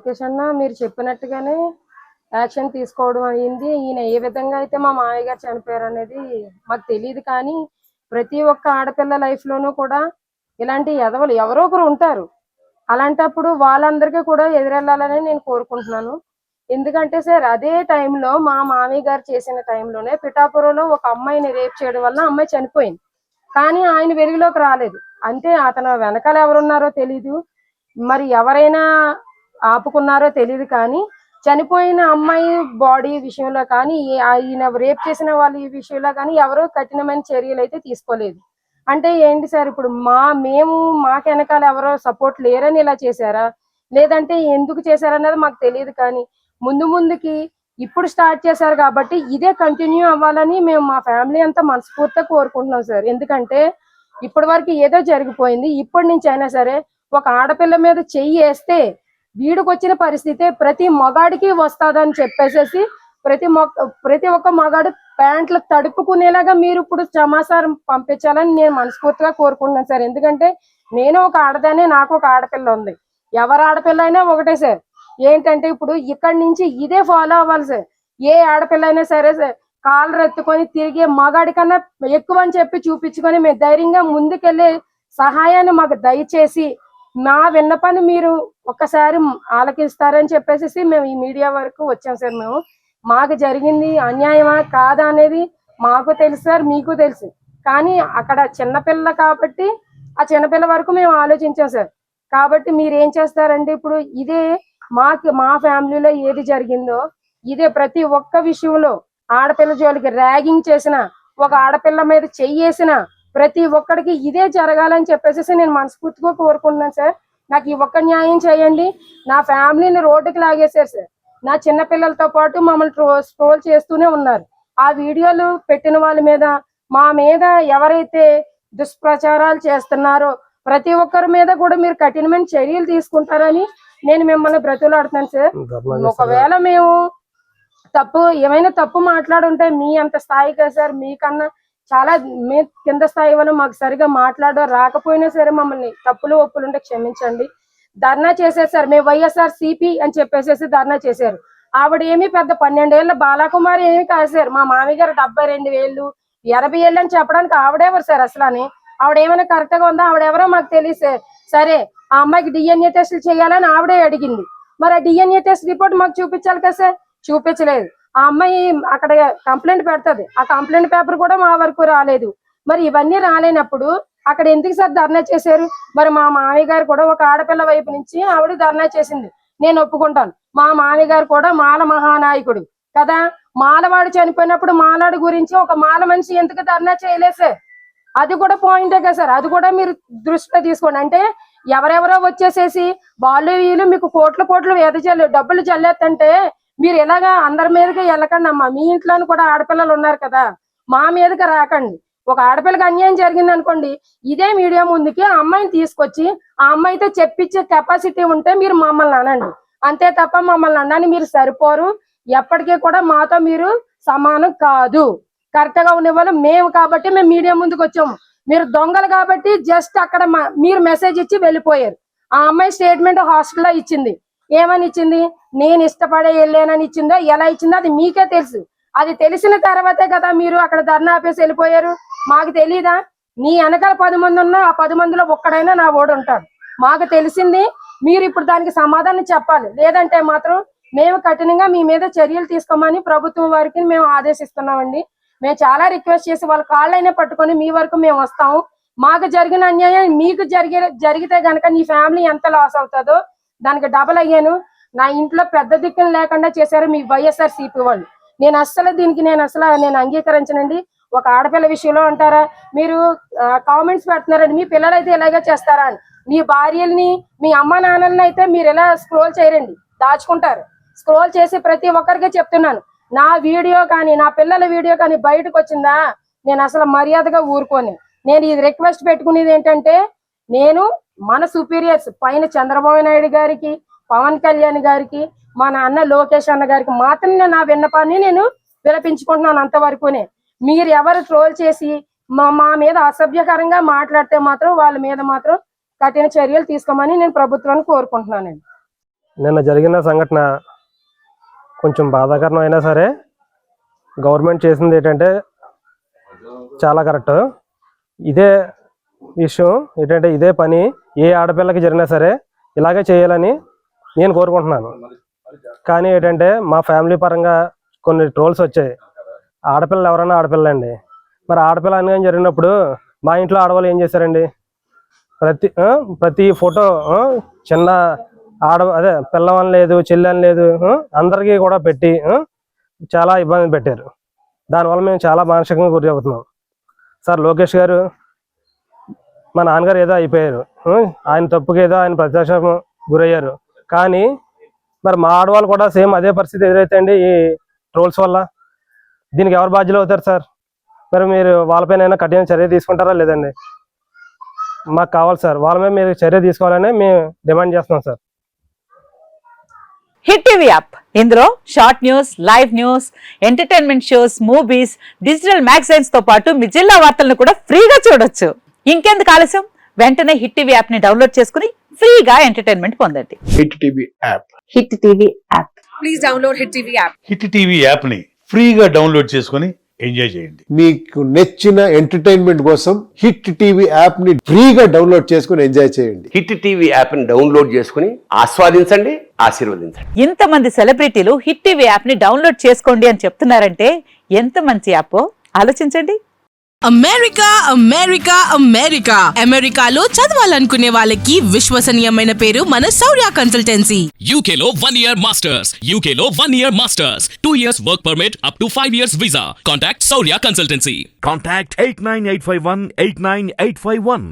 లోకేష్ అన్న మీరు చెప్పినట్టుగానే యాక్షన్ తీసుకోవడం అయింది. ఈయన ఏ విధంగా అయితే మా మామయ్య గారు చనిపోయారు అనేది మాకు తెలియదు. కానీ ప్రతి ఒక్క ఆడపిల్ల లైఫ్ లోనూ కూడా ఇలాంటి ఎదవలు ఎవరో ఒకరు ఉంటారు. అలాంటప్పుడు వాళ్ళందరికీ కూడా ఎదురెళ్ళాలని నేను కోరుకుంటున్నాను. ఎందుకంటే సార్ అదే టైంలో మా మామయ్య గారు చేసిన టైంలోనే పిఠాపురంలో ఒక అమ్మాయిని రేప్ చేయడం వల్ల అమ్మాయి చనిపోయింది. కానీ ఆయన వెలుగులోకి రాలేదు. అంటే అతను వెనకాల ఎవరున్నారో తెలీదు, మరి ఎవరైనా ఆపుకున్నారో తెలియదు. కానీ చనిపోయిన అమ్మాయి బాడీ విషయంలో కానీ ఈయన రేప్ చేసిన వాళ్ళ ఈ విషయంలో కానీ ఎవరు కఠినమైన చర్యలు అయితే తీసుకోలేదు. అంటే ఏంటి సార్, ఇప్పుడు మేము మాకు వెనకాల ఎవరో సపోర్ట్ లేరని ఇలా చేశారా, లేదంటే ఎందుకు చేశారన్నది మాకు తెలియదు. కానీ ముందుకి ఇప్పుడు స్టార్ట్ చేశారు కాబట్టి ఇదే కంటిన్యూ అవ్వాలని మేము మా ఫ్యామిలీ అంతా మనస్ఫూర్తిగా కోరుకుంటున్నాం సార్. ఎందుకంటే ఇప్పటి వరకు ఏదో జరిగిపోయింది, ఇప్పటి నుంచి అయినా సరే ఒక ఆడపిల్ల మీద చెయ్యి వేస్తే వీడికి వచ్చిన పరిస్థితి ప్రతి మగాడికి వస్తుందని చెప్పేసేసి ప్రతి ఒక్క మగాడు ప్యాంట్లు తడుపుకునేలాగా మీరు ఇప్పుడు సమాచారం పంపించాలని నేను మనస్ఫూర్తిగా కోరుకుంటున్నాను సార్. ఎందుకంటే నేను ఒక ఆడదానే, నాకు ఒక ఆడపిల్ల ఉంది. ఎవరు ఆడపిల్ల అయినా ఒకటే సార్. ఏంటంటే ఇప్పుడు ఇక్కడి నుంచి ఇదే ఫాలో అవ్వాలి సార్. ఏ ఆడపిల్ల అయినా సరే సార్ కాళ్ళు ఎత్తుకొని తిరిగే మగాడి కన్నా ఎక్కువ అని చెప్పి చూపించుకొని మేము ధైర్యంగా ముందుకెళ్ళే సహాయాన్ని మాకు దయచేసి మా విన్నపాన్ని మీరు ఒక్కసారి ఆలకిస్తారని చెప్పేసి మేము ఈ మీడియా వరకు వచ్చాం సార్. మాకు జరిగింది అన్యాయమా కాదా అనేది మాకు తెలుసు సార్, మీకు తెలుసు. కానీ అక్కడ చిన్నపిల్ల కాబట్టి ఆ చిన్నపిల్ల వరకు మేము ఆలోచించాం సార్. కాబట్టి మీరు ఏం చేస్తారంటే ఇప్పుడు ఇదే మా ఫ్యామిలీలో ఏది జరిగిందో ఇదే ప్రతి ఒక్క విషయంలో ఆడపిల్ల జోలికి ర్యాగింగ్ చేసిన, ఒక ఆడపిల్ల మీద చెయ్యేసిన ప్రతి ఒక్కడికి ఇదే జరగాలని చెప్పేసి నేను మనస్ఫూర్తిగా కోరుకుంటున్నాను సార్. నాకు ఈ ఒక్క న్యాయం చేయండి. నా ఫ్యామిలీని రోడ్డుకి లాగేశారు సార్. నా చిన్నపిల్లలతో పాటు మమ్మల్ని ట్రోల్ చేస్తూనే ఉన్నారు. ఆ వీడియోలు పెట్టిన వాళ్ళ మీద, మా మీద ఎవరైతే దుష్ప్రచారాలు చేస్తున్నారో ప్రతి ఒక్కరి మీద కూడా మీరు కఠినమైన చర్యలు తీసుకుంటారని నేను మిమ్మల్ని బ్రతులాడుతున్నాను సార్. ఒకవేళ మేము ఏమైనా తప్పు మాట్లాడుంటే మీ అంత స్థాయి కదా సార్, మీకన్నా చాలా మీ కింద స్థాయి వల్ల మాకు సరిగా మాట్లాడడం రాకపోయినా సరే మమ్మల్ని తప్పులు ఒప్పులు ఉంటే క్షమించండి. ధర్నా చేశారు సార్, మేము వైఎస్ఆర్ సిపి అని చెప్పేసి ధర్నా చేశారు. ఆవిడ ఏమి పెద్ద 12 ఏళ్ళ బాలకుమారి ఏమి కాదు సార్. మా మామయ్య గారు 72 ఏళ్ళు 80 ఏళ్ళు అని చెప్పడానికి ఆవిడెవరు సార్ అసలు అని? ఆవిడ ఏమైనా కరెక్ట్ గా ఉందా? ఆవిడెవరో మాకు తెలియదు సార్. సరే ఆ అమ్మాయికి డిఎన్ఏ టెస్టులు చేయాలని ఆవిడే అడిగింది. మరి ఆ డిఎన్ఏ టెస్ట్ రిపోర్ట్ మాకు చూపించాలి కదా సార్, చూపించలేదు. ఆ అమ్మాయి అక్కడ కంప్లైంట్ పెడుతుంది, ఆ కంప్లైంట్ పేపర్ కూడా మా వరకు రాలేదు. మరి ఇవన్నీ రాలేనప్పుడు అక్కడ ఎందుకు సార్ ధర్నా చేశారు? మరి మా మామయ్య గారు కూడా ఒక ఆడపిల్ల వైపు నుంచి ఆవిడ ధర్నా చేసింది, నేను ఒప్పుకుంటాను. మా మామయ్య గారు కూడా మాల మహానాయకుడు కదా. మాలవాడు చనిపోయినప్పుడు మాలాడు గురించి ఒక మాల మనిషి ఎందుకు ధర్నా చేయలేదు సార్? అది కూడా పాయింటే కదా సార్, అది కూడా మీరు దృష్టిలో తీసుకోండి. అంటే ఎవరెవరో వచ్చేసేసి వాళ్ళు వీళ్ళు మీకు కోట్లు డబ్బులు జల్లేస్తుంటే మీరు ఎలాగా అందరి మీదకి వెళ్ళకండి అమ్మా. మీ ఇంట్లోనూ కూడా ఆడపిల్లలు ఉన్నారు కదా, మా మీదకి రాకండి. ఒక ఆడపిల్లకి అన్యాయం జరిగింది అనుకోండి, ఇదే మీడియా ముందుకి ఆ అమ్మాయిని తీసుకొచ్చి ఆ అమ్మాయితో చెప్పించే కెపాసిటీ ఉంటే మీరు మమ్మల్ని అనండి. అంతే తప్ప మమ్మల్ని అన్నాని మీరు సరిపోరు. ఎప్పటికీ కూడా మాతో మీరు సమానం కాదు. కరెక్ట్ గా ఉండేవాళ్ళు మేము కాబట్టి మేము మీడియా ముందుకు వచ్చాము. మీరు దొంగలు కాబట్టి జస్ట్ అక్కడ మీరు మెసేజ్ ఇచ్చి వెళ్ళిపోయారు. ఆ అమ్మాయి స్టేట్మెంట్ హాస్టల్లో ఇచ్చింది. ఏమని ఇచ్చింది? నేను ఇష్టపడే వెళ్ళానని ఇచ్చిందో, ఎలా ఇచ్చిందో అది మీకే తెలుసు. అది తెలిసిన తర్వాతే కదా మీరు అక్కడ ధర్నా ఆపేసి వెళ్ళిపోయారు. మాకు తెలీదా? నీ వెనకాల 10 మంది ఉన్నా ఆ 10 మందిలో ఒక్కడైనా నా ఓడు ఉంటాడు. మాకు తెలిసింది. మీరు ఇప్పుడు దానికి సమాధానం చెప్పాలి. లేదంటే మాత్రం మేము కఠినంగా మీ మీద చర్యలు తీసుకోమని ప్రభుత్వం వారికి మేము ఆదేశిస్తున్నామండి. మేము చాలా రిక్వెస్ట్ చేసి వాళ్ళ కాళ్ళైనా పట్టుకొని మీ వరకు మేము వస్తాము. మాకు జరిగిన అన్యాయం మీకు జరిగితే గనక నీ ఫ్యామిలీ ఎంత లాస్ అవుతుందో దానికి డబల్ అయ్యాను. నా ఇంట్లో పెద్ద దిక్కులు లేకుండా చేశారు మీ వైఎస్ఆర్ సిపి వాళ్ళు. దీనికి నేను అంగీకరించనండి. ఒక ఆడపిల్ల విషయంలో అంటారా మీరు కామెంట్స్ పెడుతున్నారండి, మీ పిల్లలు అయితే ఇలాగే చేస్తారా అని. మీ భార్యల్ని మీ అమ్మ నాన్నల్ని అయితే మీరు ఎలా స్క్రోల్ చేయరండి, దాచుకుంటారు. స్క్రోల్ చేసి ప్రతి ఒక్కరికి చెప్తున్నాను, నా వీడియో కానీ నా పిల్లల వీడియో కానీ బయటకు వచ్చిందా నేను అసలు మర్యాదగా ఊరుకోని. నేను ఇది రిక్వెస్ట్ పెట్టుకునేది ఏంటంటే, నేను మన సుపీరియర్స్ పైన చంద్రబాబు నాయుడు గారికి, పవన్ కళ్యాణ్ గారికి, మా నాన్న లోకేష్ అన్న గారికి మాత్రమే నా విన్నపాన్ని నేను విలపించుకుంటున్నాను. అంతవరకునే. మీరు ఎవరు ట్రోల్ చేసి మా మీద అసభ్యకరంగా మాట్లాడితే మాత్రం వాళ్ళ మీద మాత్రం కఠిన చర్యలు తీసుకోమని నేను ప్రభుత్వాన్ని కోరుకుంటున్నానండి. నిన్న జరిగిన సంఘటన కొంచెం బాధాకరం అయినా సరే గవర్నమెంట్ చేసింది ఏంటంటే చాలా కరెక్ట్. ఇదే విషయం ఏంటంటే ఇదే పని ఏ ఆడపిల్లకి జరిగినా సరే ఇలాగే చేయాలని నేను కోరుకుంటున్నాను. కానీ ఏంటంటే మా ఫ్యామిలీ పరంగా కొన్ని ట్రోల్స్ వచ్చాయి. ఆడపిల్లలు ఎవరైనా ఆడపిల్లండి, మరి ఆడపిల్ల అని జరిగినప్పుడు మా ఇంట్లో ఆడవాళ్ళు ఏం చేశారండి, ప్రతి ఫోటో చిన్న అదే పిల్లవని లేదు చెల్లని లేదు అందరికీ కూడా పెట్టి చాలా ఇబ్బంది పెట్టారు. దానివల్ల మేము చాలా మానసికంగా గురి అవుతున్నాం. సార్ లోకేష్ గారు మా నాన్నగారు ఏదో అయిపోయారు, ఆయన తప్పుకి ఏదో ఆయన ప్రత్యక్షం గురయ్యారు. కానీ మరి మా ఆడవాళ్ళు కూడా సేమ్ అదే పరిస్థితి ఎదురైతే అండి ఈ ట్రోల్స్ వల్ల దీనికి ఎవరు బాధ్యులు అవుతారు సార్? మరి మీరు వాళ్ళపైన కఠిన చర్య తీసుకుంటారా లేదండి? మాకు కావాలి సార్, వాళ్ళ మీద మీరు చర్య తీసుకోవాలని మేము డిమాండ్ చేస్తున్నాం సార్. హిట్ టీవీ యాప్, ఇందులో short news, live news, entertainment shows, movies, digital magazines తో పాటు మీ జిల్లా వార్తలను కూడా ఫ్రీగా చూడొచ్చు. ఇంకెందుకు ఆలస్యం, వెంటనే హిట్ టీవీ యాప్ ని డౌన్లోడ్ చేసుకుని ఫ్రీగా ఎంటర్టైన్మెంట్ పొందండి. Hit TV app. Hit TV app. Please download hit TV app. Hit TV app ని ఫ్రీగా డౌన్లోడ్ చేసుకుని ఎంజాయ్ చేయండి. మీకు నచ్చిన ఎంటర్టైన్మెంట్ కోసం హిట్ టీవీ యాప్ ని ఫ్రీగా డౌన్లోడ్ చేసుకుని ఎంజాయ్ చేయండి. హిట్ టీవీ యాప్ ని డౌన్లోడ్ చేసుకుని ఆస్వాదించండి, ఆశీర్వదించండి. ఇంతమంది సెలబ్రిటీలు హిట్ టీవీ యాప్ ని డౌన్లోడ్ చేసుకోండి అని చెప్తున్నారంటే ఎంత మంచి యాప్ ఆలోచించండి. అమెరికా అమెరికా అమెరికా అమెరికాలో చదవాలనుకునే వాళ్ళకి విశ్వసనీయమైన పేరు మన శౌర్య కన్సల్టెన్సీ. UK లో 1 year masters, UK లో 1 year masters, 2 years work permit up to 5 years visa. Contact Saurya Consultancy. Contact 89851 89851.